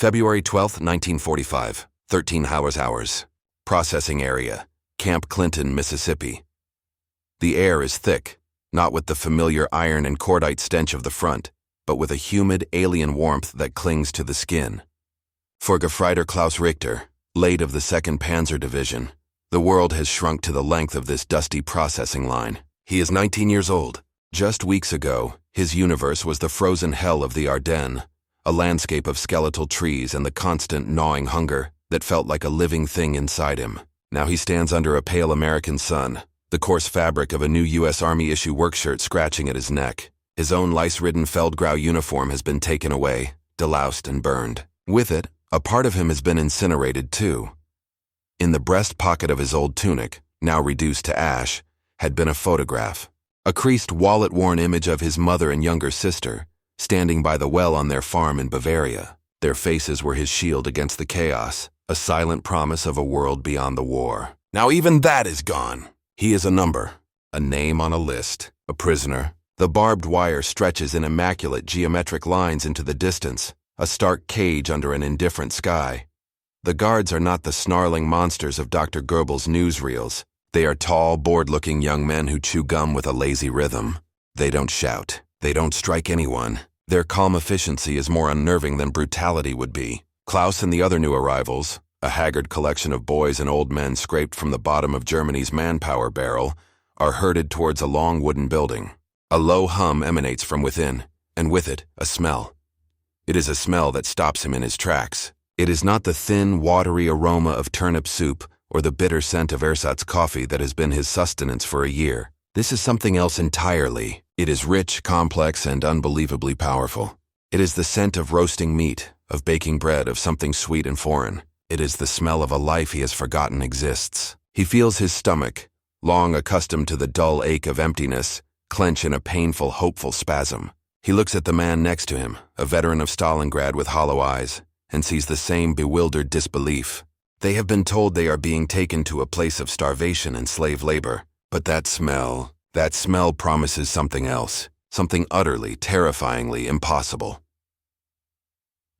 February 12, 1945, 13 hours. Processing area, Camp Clinton, Mississippi. The air is thick, not with the familiar iron and cordite stench of the front, but with a humid, alien warmth that clings to the skin. For Gefreiter Klaus Richter, late of the 2nd Panzer Division, the world has shrunk to the length of this dusty processing line. He is 19 years old. Just weeks ago, his universe was the frozen hell of the Ardennes, a landscape of skeletal trees and the constant gnawing hunger that felt like a living thing inside him. Now he stands under a pale American sun, the coarse fabric of a new U.S. Army issue workshirt scratching at his neck. His own lice-ridden Feldgrau uniform has been taken away, deloused and burned. With it, a part of him has been incinerated too. In the breast pocket of his old tunic, now reduced to ash, had been a photograph. A creased, wallet-worn image of his mother and younger sister, standing by the well on their farm in Bavaria. Their faces were his shield against the chaos, a silent promise of a world beyond the war. Now even that is gone. He is a number, a name on a list, a prisoner. The barbed wire stretches in immaculate geometric lines into the distance, a stark cage under an indifferent sky. The guards are not the snarling monsters of Dr. Goebbels' newsreels. They are tall, bored-looking young men who chew gum with a lazy rhythm. They don't shout. They don't strike anyone. Their calm efficiency is more unnerving than brutality would be. Klaus and the other new arrivals, a haggard collection of boys and old men scraped from the bottom of Germany's manpower barrel, are herded towards a long wooden building. A low hum emanates from within, and with it, a smell. It is a smell that stops him in his tracks. It is not the thin, watery aroma of turnip soup or the bitter scent of ersatz coffee that has been his sustenance for a year. This is something else entirely. It is rich, complex, and unbelievably powerful. It is the scent of roasting meat, of baking bread, of something sweet and foreign. It is the smell of a life he has forgotten exists. He feels his stomach, long accustomed to the dull ache of emptiness, clench in a painful, hopeful spasm. He looks at the man next to him, a veteran of Stalingrad with hollow eyes, and sees the same bewildered disbelief. They have been told they are being taken to a place of starvation and slave labor, but that smell promises something else, something utterly, terrifyingly impossible.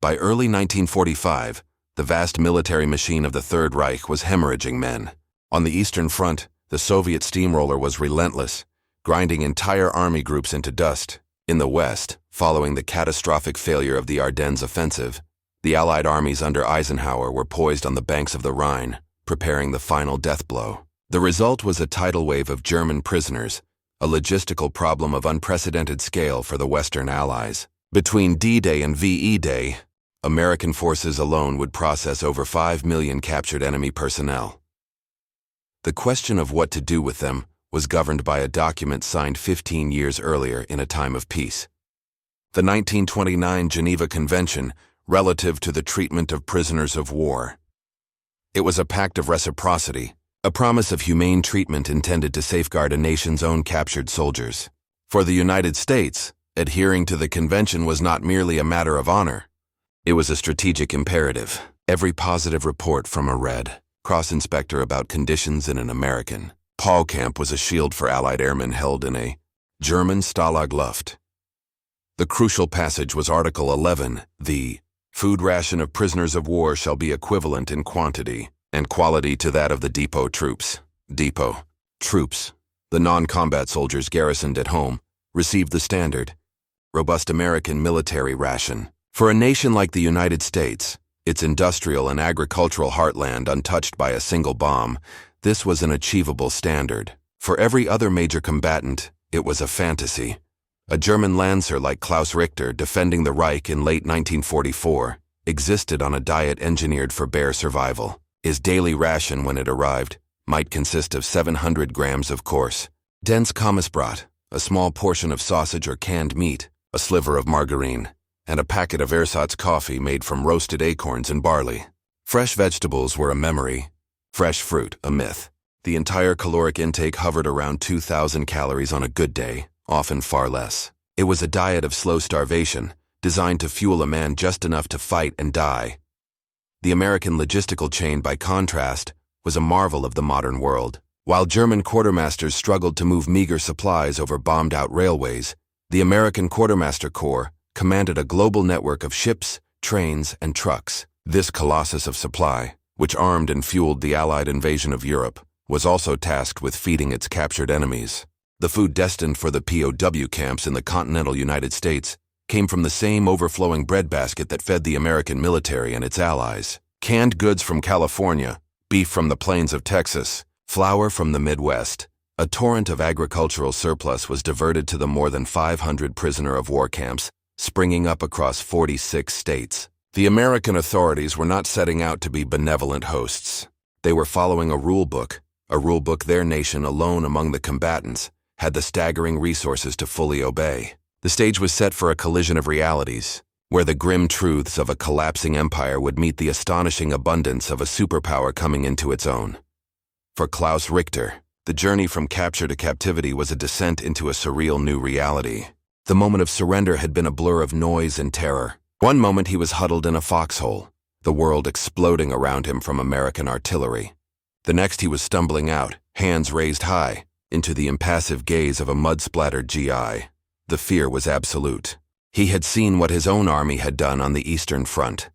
By early 1945, the vast military machine of the Third Reich was hemorrhaging men. On the Eastern Front, the Soviet steamroller was relentless, grinding entire army groups into dust. In the West, following the catastrophic failure of the Ardennes offensive, the Allied armies under Eisenhower were poised on the banks of the Rhine, preparing the final death blow. The result was a tidal wave of German prisoners, a logistical problem of unprecedented scale for the Western Allies. Between D-Day and VE Day, American forces alone would process over 5 million captured enemy personnel. The question of what to do with them was governed by a document signed 15 years earlier in a time of peace. The 1929 Geneva Convention relative to the treatment of prisoners of war. It was a pact of reciprocity, a promise of humane treatment intended to safeguard a nation's own captured soldiers. For the United States, adhering to the convention was not merely a matter of honor. It was a strategic imperative. Every positive report from a Red Cross inspector about conditions in an American POW camp was a shield for Allied airmen held in a German Stalag Luft. The crucial passage was Article 11, the food ration of prisoners of war shall be equivalent in quantity and quality to that of the depot troops. Depot troops, the non-combat soldiers garrisoned at home, received the standard, robust American military ration. For a nation like the United States, its industrial and agricultural heartland untouched by a single bomb, this was an achievable standard. For every other major combatant, it was a fantasy. A German Lancer like Klaus Richter defending the Reich in late 1944 existed on a diet engineered for bare survival. His daily ration when it arrived might consist of 700 grams of coarse, dense Kommissbrot, a small portion of sausage or canned meat, a sliver of margarine, and a packet of ersatz coffee made from roasted acorns and barley. Fresh vegetables were a memory, fresh fruit a myth. The entire caloric intake hovered around 2,000 calories on a good day, often far less. It was a diet of slow starvation, designed to fuel a man just enough to fight and die. The American logistical chain, by contrast, was a marvel of the modern world. While German quartermasters struggled to move meager supplies over bombed-out railways, the American Quartermaster Corps commanded a global network of ships, trains, and trucks. This colossus of supply, which armed and fueled the Allied invasion of Europe, was also tasked with feeding its captured enemies. The food destined for the POW camps in the continental United States came from the same overflowing breadbasket that fed the American military and its allies. Canned goods from California, beef from the plains of Texas, flour from the Midwest. A torrent of agricultural surplus was diverted to the more than 500 prisoner-of-war camps, springing up across 46 states. The American authorities were not setting out to be benevolent hosts. They were following a rule book their nation alone among the combatants had the staggering resources to fully obey. The stage was set for a collision of realities, where the grim truths of a collapsing empire would meet the astonishing abundance of a superpower coming into its own. For Klaus Richter, the journey from capture to captivity was a descent into a surreal new reality. The moment of surrender had been a blur of noise and terror. One moment he was huddled in a foxhole, the world exploding around him from American artillery. The next he was stumbling out, hands raised high, into the impassive gaze of a mud-splattered GI. The fear was absolute. He had seen what his own army had done on the Eastern Front.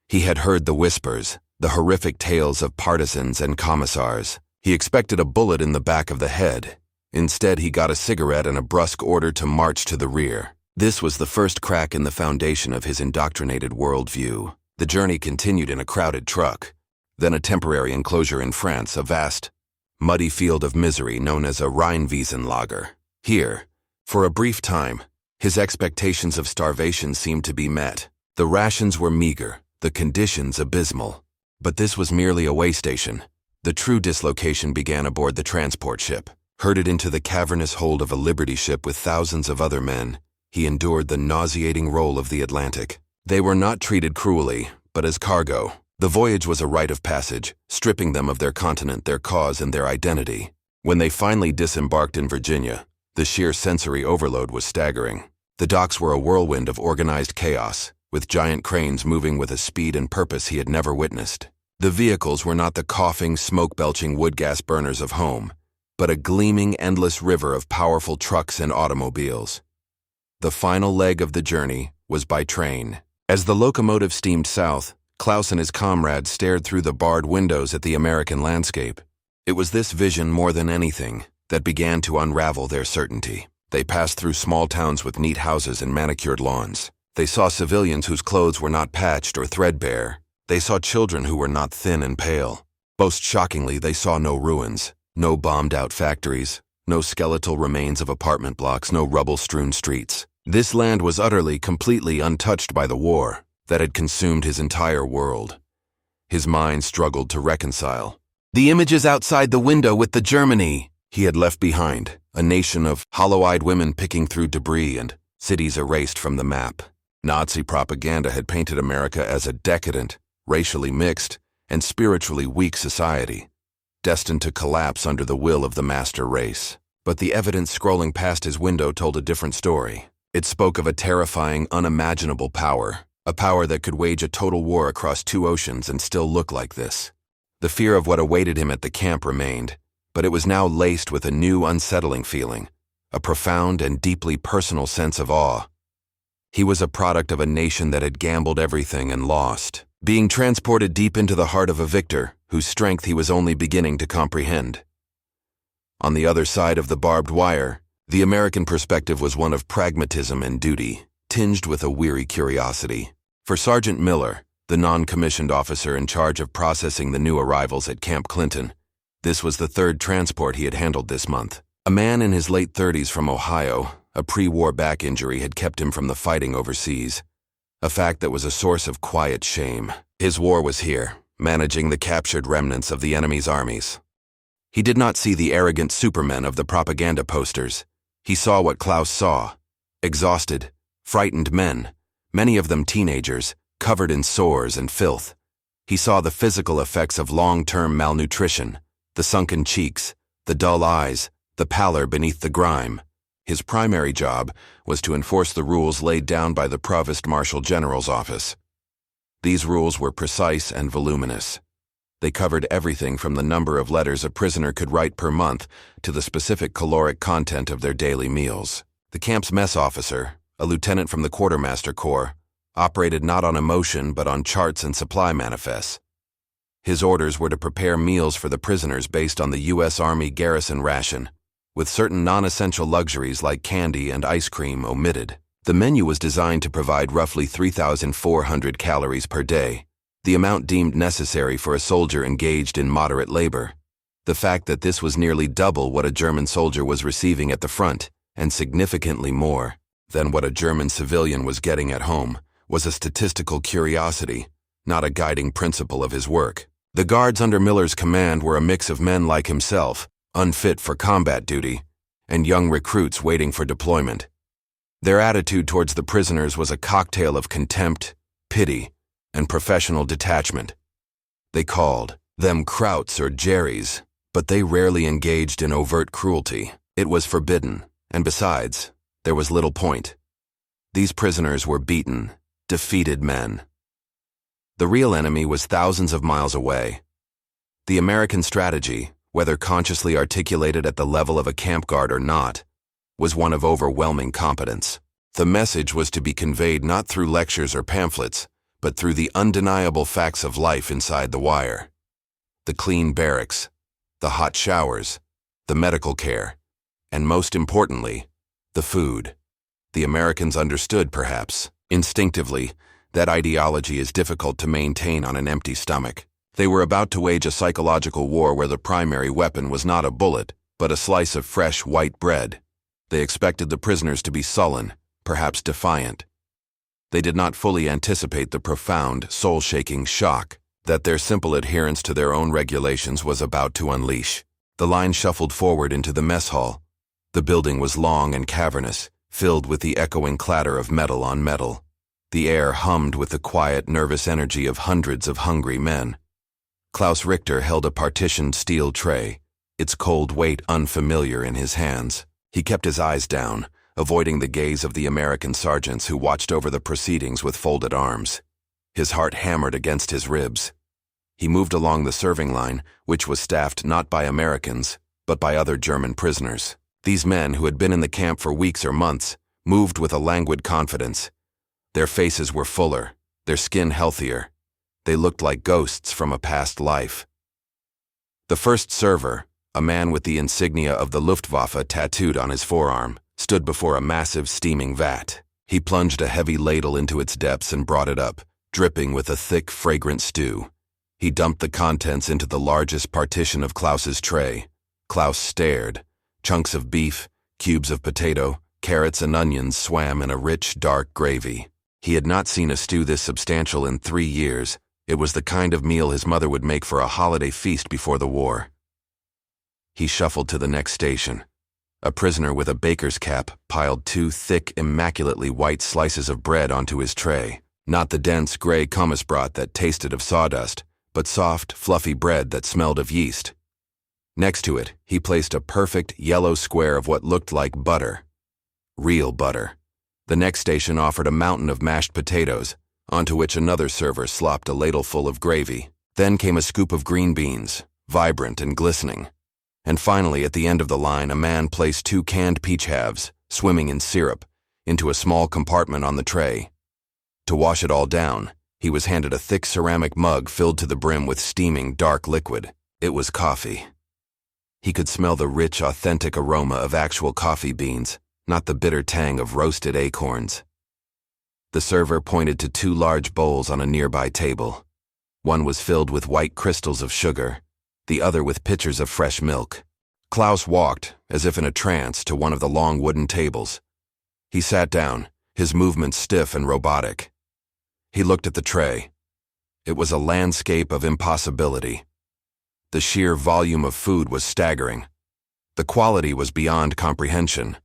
He had heard the whispers, the horrific tales of partisans and commissars. He expected a bullet in the back of the head. Instead, he got a cigarette and a brusque order to march to the rear. This was the first crack in the foundation of his indoctrinated worldview. The journey continued in a crowded truck, then a temporary enclosure in France, a vast, muddy field of misery known as a Rheinwiesenlager. Here, for a brief time, his expectations of starvation seemed to be met. The rations were meager, the conditions abysmal. But this was merely a way station. The true dislocation began aboard the transport ship. Herded into the cavernous hold of a Liberty ship with thousands of other men, he endured the nauseating roll of the Atlantic. They were not treated cruelly, but as cargo. The voyage was a rite of passage, stripping them of their continent, their cause, and their identity. When they finally disembarked in Virginia, the sheer sensory overload was staggering. The docks were a whirlwind of organized chaos, with giant cranes moving with a speed and purpose he had never witnessed. The vehicles were not the coughing, smoke-belching wood gas burners of home, but a gleaming, endless river of powerful trucks and automobiles. The final leg of the journey was by train. As the locomotive steamed south, Klaus and his comrades stared through the barred windows at the American landscape. It was this vision, more than anything, that began to unravel their certainty. They passed through small towns with neat houses and manicured lawns. They saw civilians whose clothes were not patched or threadbare. They saw children who were not thin and pale. Most shockingly, they saw no ruins, no bombed-out factories, no skeletal remains of apartment blocks, no rubble-strewn streets. This land was utterly, completely untouched by the war that had consumed his entire world. His mind struggled to reconcile. The images outside the window with the Germany he had left behind, a nation of hollow-eyed women picking through debris and cities erased from the map. Nazi propaganda had painted America as a decadent, racially mixed, and spiritually weak society, destined to collapse under the will of the master race. But the evidence scrolling past his window told a different story. It spoke of a terrifying, unimaginable power, a power that could wage a total war across two oceans and still look like this. The fear of what awaited him at the camp remained, but it was now laced with a new, unsettling feeling, a profound and deeply personal sense of awe. He was a product of a nation that had gambled everything and lost, being transported deep into the heart of a victor whose strength he was only beginning to comprehend. On the other side of the barbed wire, the American perspective was one of pragmatism and duty, tinged with a weary curiosity. For Sergeant Miller, the non-commissioned officer in charge of processing the new arrivals at Camp Clinton, this was the third transport he had handled this month. A man in his late 30s from Ohio, a pre-war back injury had kept him from the fighting overseas, a fact that was a source of quiet shame. His war was here, managing the captured remnants of the enemy's armies. He did not see the arrogant supermen of the propaganda posters. He saw what Klaus saw: exhausted, frightened men, many of them teenagers, covered in sores and filth. He saw the physical effects of long-term malnutrition, the sunken cheeks, the dull eyes, the pallor beneath the grime. His primary job was to enforce the rules laid down by the Provost Marshal General's office. These rules were precise and voluminous. They covered everything from the number of letters a prisoner could write per month to the specific caloric content of their daily meals. The camp's mess officer, a lieutenant from the Quartermaster Corps, operated not on emotion but on charts and supply manifests. His orders were to prepare meals for the prisoners based on the U.S. Army garrison ration, with certain non-essential luxuries like candy and ice cream omitted. The menu was designed to provide roughly 3,400 calories per day, the amount deemed necessary for a soldier engaged in moderate labor. The fact that this was nearly double what a German soldier was receiving at the front, and significantly more than what a German civilian was getting at home, was a statistical curiosity, not a guiding principle of his work. The guards under Miller's command were a mix of men like himself, unfit for combat duty, and young recruits waiting for deployment. Their attitude towards the prisoners was a cocktail of contempt, pity, and professional detachment. They called them krauts or Jerrys, but they rarely engaged in overt cruelty. It was forbidden, and besides, there was little point. These prisoners were beaten, defeated men. The real enemy was thousands of miles away. The American strategy, whether consciously articulated at the level of a camp guard or not, was one of overwhelming competence. The message was to be conveyed not through lectures or pamphlets, but through the undeniable facts of life inside the wire. The clean barracks, the hot showers, the medical care, and most importantly, the food. The Americans understood, perhaps, instinctively, that ideology is difficult to maintain on an empty stomach. They were about to wage a psychological war where the primary weapon was not a bullet, but a slice of fresh white bread. They expected the prisoners to be sullen, perhaps defiant. They did not fully anticipate the profound, soul-shaking shock that their simple adherence to their own regulations was about to unleash. The line shuffled forward into the mess hall. The building was long and cavernous, filled with the echoing clatter of metal on metal. The air hummed with the quiet, nervous energy of hundreds of hungry men. Klaus Richter held a partitioned steel tray, its cold weight unfamiliar in his hands. He kept his eyes down, avoiding the gaze of the American sergeants who watched over the proceedings with folded arms. His heart hammered against his ribs. He moved along the serving line, which was staffed not by Americans, but by other German prisoners. These men, who had been in the camp for weeks or months, moved with a languid confidence. Their faces were fuller, their skin healthier. They looked like ghosts from a past life. The first server, a man with the insignia of the Luftwaffe tattooed on his forearm, stood before a massive steaming vat. He plunged a heavy ladle into its depths and brought it up, dripping with a thick, fragrant stew. He dumped the contents into the largest partition of Klaus's tray. Klaus stared. Chunks of beef, cubes of potato, carrots and onions swam in a rich, dark gravy. He had not seen a stew this substantial in 3 years. It was the kind of meal his mother would make for a holiday feast before the war. He shuffled to the next station. A prisoner with a baker's cap piled 2 thick, immaculately white slices of bread onto his tray. Not the dense, gray Kommissbrot that tasted of sawdust, but soft, fluffy bread that smelled of yeast. Next to it, he placed a perfect yellow square of what looked like butter. Real butter. The next station offered a mountain of mashed potatoes, onto which another server slopped a ladleful of gravy. Then came a scoop of green beans, vibrant and glistening. And finally, at the end of the line, a man placed 2 canned peach halves, swimming in syrup, into a small compartment on the tray. To wash it all down, he was handed a thick ceramic mug filled to the brim with steaming, dark liquid. It was coffee. He could smell the rich, authentic aroma of actual coffee beans, not the bitter tang of roasted acorns. The server pointed to 2 large bowls on a nearby table. One was filled with white crystals of sugar, the other with pitchers of fresh milk. Klaus walked, as if in a trance, to one of the long wooden tables. He sat down, his movements stiff and robotic. He looked at the tray. It was a landscape of impossibility. The sheer volume of food was staggering. The quality was beyond comprehension.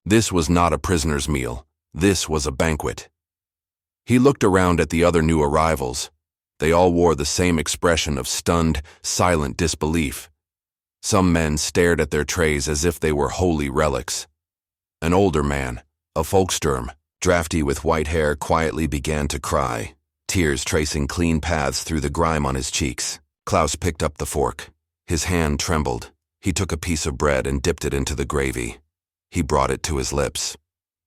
This was not a prisoner's meal. This was a banquet. He looked around at the other new arrivals. They all wore the same expression of stunned, silent disbelief. Some men stared at their trays as if they were holy relics. An older man, a Volkssturm, drafty with white hair, quietly began to cry, tears tracing clean paths through the grime on his cheeks. Klaus picked up the fork. His hand trembled. He took a piece of bread and dipped it into the gravy. He brought it to his lips.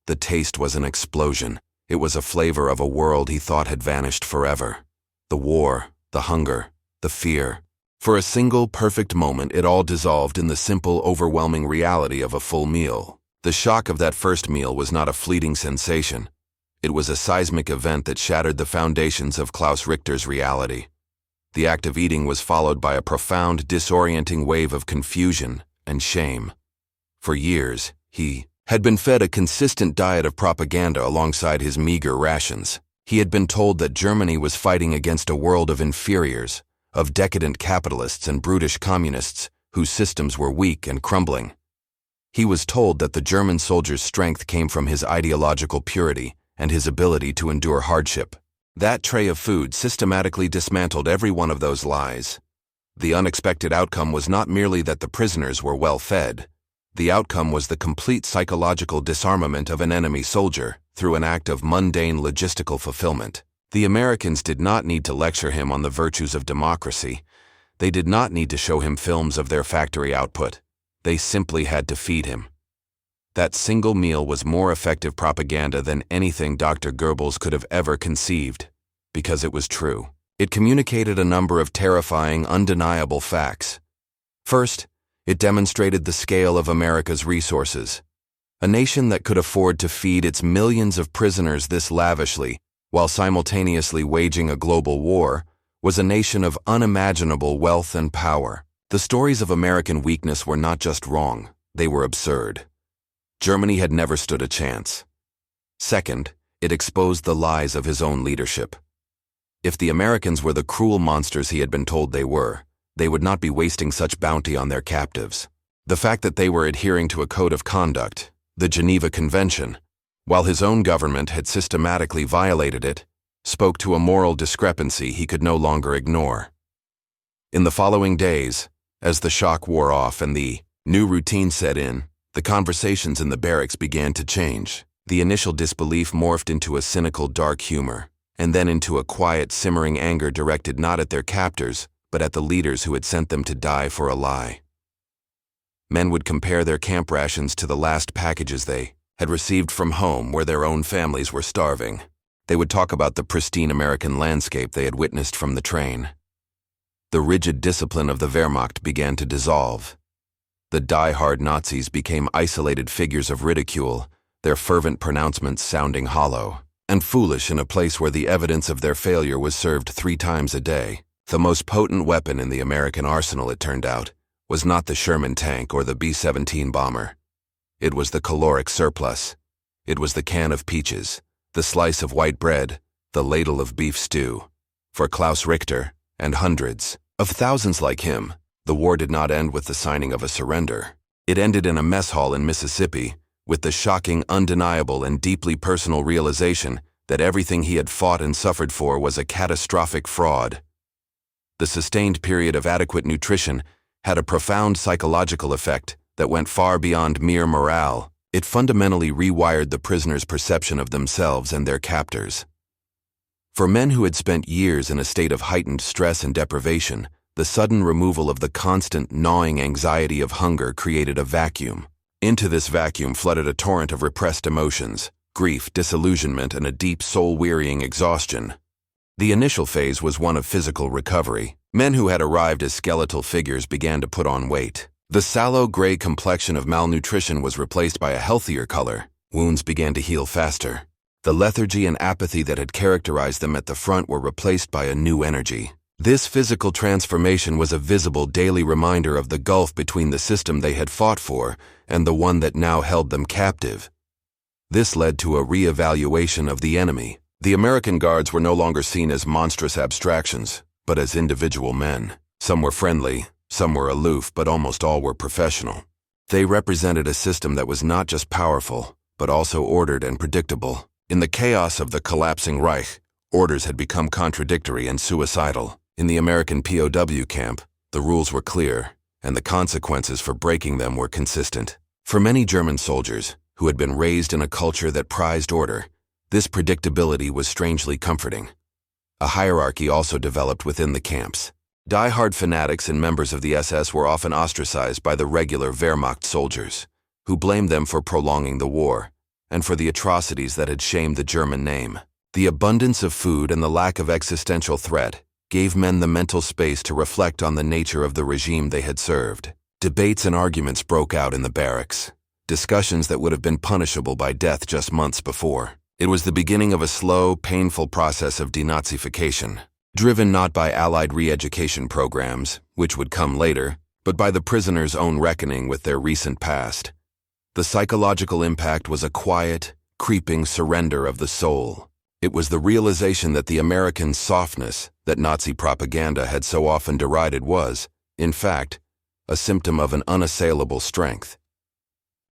The taste was an explosion. It was a flavor of a world he thought had vanished forever. The war, the hunger, the fear. For a single perfect moment, it all dissolved in the simple, overwhelming reality of a full meal. The shock of that first meal was not a fleeting sensation. It was a seismic event that shattered the foundations of Klaus Richter's reality. The act of eating was followed by a profound, disorienting wave of confusion and shame. For years, he had been fed a consistent diet of propaganda alongside his meager rations. He had been told that Germany was fighting against a world of inferiors, of decadent capitalists and brutish communists whose systems were weak and crumbling. He was told that the German soldier's strength came from his ideological purity and his ability to endure hardship. That tray of food systematically dismantled every one of those lies. The unexpected outcome was not merely that the prisoners were well fed. The outcome was the complete psychological disarmament of an enemy soldier through an act of mundane logistical fulfillment. The Americans did not need to lecture him on the virtues of democracy. They did not need to show him films of their factory output. They simply had to feed him. That single meal was more effective propaganda than anything Dr. Goebbels could have ever conceived, because it was true. It communicated a number of terrifying, undeniable facts. First, it demonstrated the scale of America's resources. A nation that could afford to feed its millions of prisoners this lavishly, while simultaneously waging a global war, was a nation of unimaginable wealth and power. The stories of American weakness were not just wrong, they were absurd. Germany had never stood a chance. Second, it exposed the lies of his own leadership. If the Americans were the cruel monsters he had been told they were, they would not be wasting such bounty on their captives. The fact that they were adhering to a code of conduct, the Geneva Convention, while his own government had systematically violated it, spoke to a moral discrepancy he could no longer ignore. In the following days, as the shock wore off and the new routine set in, the conversations in the barracks began to change. The initial disbelief morphed into a cynical, dark humor, and then into a quiet, simmering anger directed not at their captors, but at the leaders who had sent them to die for a lie. Men would compare their camp rations to the last packages they had received from home where their own families were starving. They would talk about the pristine American landscape they had witnessed from the train. The rigid discipline of the Wehrmacht began to dissolve. The die-hard Nazis became isolated figures of ridicule, their fervent pronouncements sounding hollow and foolish in a place where the evidence of their failure was served 3 times a day. The most potent weapon in the American arsenal, it turned out, was not the Sherman tank or the B-17 bomber. It was the caloric surplus. It was the can of peaches, the slice of white bread, the ladle of beef stew. For Klaus Richter, and hundreds of thousands like him, the war did not end with the signing of a surrender. It ended in a mess hall in Mississippi, with the shocking, undeniable, and deeply personal realization that everything he had fought and suffered for was a catastrophic fraud. The sustained period of adequate nutrition had a profound psychological effect that went far beyond mere morale. It fundamentally rewired the prisoners' perception of themselves and their captors. For men who had spent years in a state of heightened stress and deprivation, the sudden removal of the constant, gnawing anxiety of hunger created a vacuum. Into this vacuum flooded a torrent of repressed emotions, grief, disillusionment, and a deep, soul-wearying exhaustion. The initial phase was one of physical recovery. Men who had arrived as skeletal figures began to put on weight. The sallow gray complexion of malnutrition was replaced by a healthier color. Wounds began to heal faster. The lethargy and apathy that had characterized them at the front were replaced by a new energy. This physical transformation was a visible daily reminder of the gulf between the system they had fought for and the one that now held them captive. This led to a re-evaluation of the enemy. The American guards were no longer seen as monstrous abstractions, but as individual men. Some were friendly, some were aloof, but almost all were professional. They represented a system that was not just powerful, but also ordered and predictable. In the chaos of the collapsing Reich, orders had become contradictory and suicidal. In the American POW camp, the rules were clear, and the consequences for breaking them were consistent. For many German soldiers, who had been raised in a culture that prized order, this predictability was strangely comforting. A hierarchy also developed within the camps. Die-hard fanatics and members of the SS were often ostracized by the regular Wehrmacht soldiers, who blamed them for prolonging the war, and for the atrocities that had shamed the German name. The abundance of food and the lack of existential threat gave men the mental space to reflect on the nature of the regime they had served. Debates and arguments broke out in the barracks, discussions that would have been punishable by death just months before. It was the beginning of a slow, painful process of denazification, driven not by Allied re-education programs, which would come later, but by the prisoners' own reckoning with their recent past. The psychological impact was a quiet, creeping surrender of the soul. It was the realization that the American softness that Nazi propaganda had so often derided was, in fact, a symptom of an unassailable strength.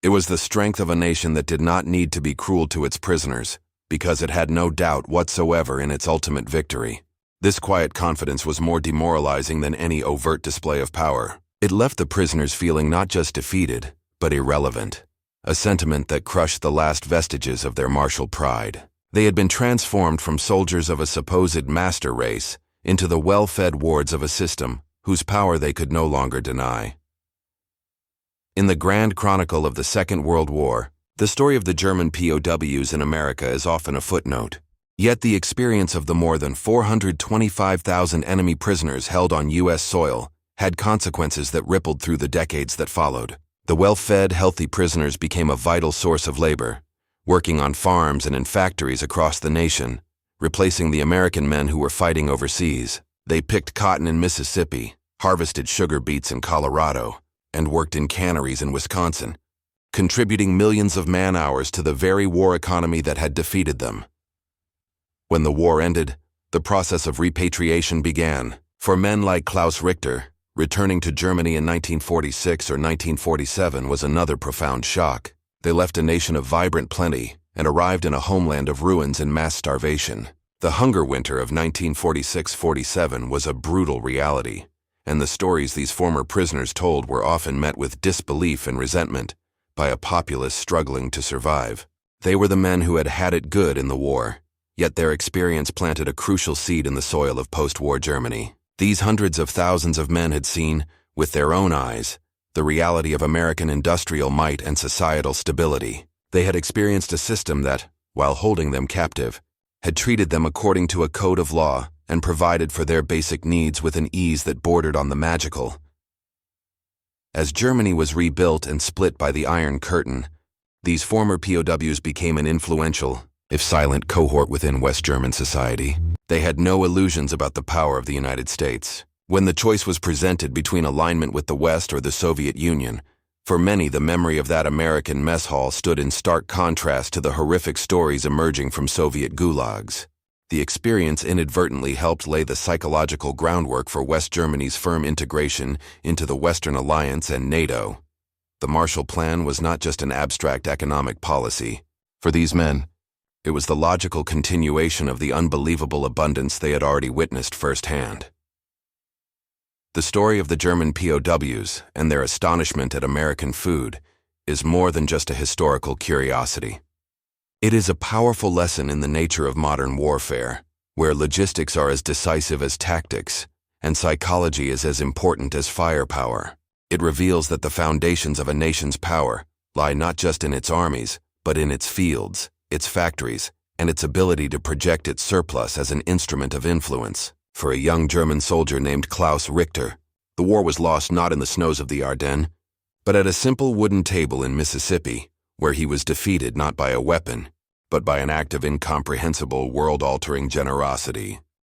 It was the strength of a nation that did not need to be cruel to its prisoners, because it had no doubt whatsoever in its ultimate victory. This quiet confidence was more demoralizing than any overt display of power. It left the prisoners feeling not just defeated, but irrelevant, a sentiment that crushed the last vestiges of their martial pride. They had been transformed from soldiers of a supposed master race into the well-fed wards of a system whose power they could no longer deny. In the grand chronicle of the Second World War, the story of the German POWs in America is often a footnote. Yet the experience of the more than 425,000 enemy prisoners held on U.S. soil had consequences that rippled through the decades that followed. The well-fed, healthy prisoners became a vital source of labor, working on farms and in factories across the nation, replacing the American men who were fighting overseas. They picked cotton in Mississippi, harvested sugar beets in Colorado, and worked in canneries in Wisconsin, contributing millions of man-hours to the very war economy that had defeated them. When the war ended, the process of repatriation began. For men like Klaus Richter, returning to Germany in 1946 or 1947 was another profound shock. They left a nation of vibrant plenty and arrived in a homeland of ruins and mass starvation. The hunger winter of 1946-47 was a brutal reality, and the stories these former prisoners told were often met with disbelief and resentment by a populace struggling to survive. They were the men who had had it good in the war, yet their experience planted a crucial seed in the soil of post-war Germany. These hundreds of thousands of men had seen, with their own eyes, the reality of American industrial might and societal stability. They had experienced a system that, while holding them captive, had treated them according to a code of law and provided for their basic needs with an ease that bordered on the magical. As Germany was rebuilt and split by the Iron Curtain, these former POWs became an influential, if silent, cohort within West German society. They had no illusions about the power of the United States. When the choice was presented between alignment with the West or the Soviet Union, for many the memory of that American mess hall stood in stark contrast to the horrific stories emerging from Soviet gulags. The experience inadvertently helped lay the psychological groundwork for West Germany's firm integration into the Western Alliance and NATO. The Marshall Plan was not just an abstract economic policy. For these men, it was the logical continuation of the unbelievable abundance they had already witnessed firsthand. The story of the German POWs and their astonishment at American food is more than just a historical curiosity. It is a powerful lesson in the nature of modern warfare, where logistics are as decisive as tactics, and psychology is as important as firepower. It reveals that the foundations of a nation's power lie not just in its armies, but in its fields, its factories, and its ability to project its surplus as an instrument of influence. For a young German soldier named Klaus Richter, the war was lost not in the snows of the Ardennes, but at a simple wooden table in Mississippi, where he was defeated not by a weapon, but by an act of incomprehensible, world-altering generosity.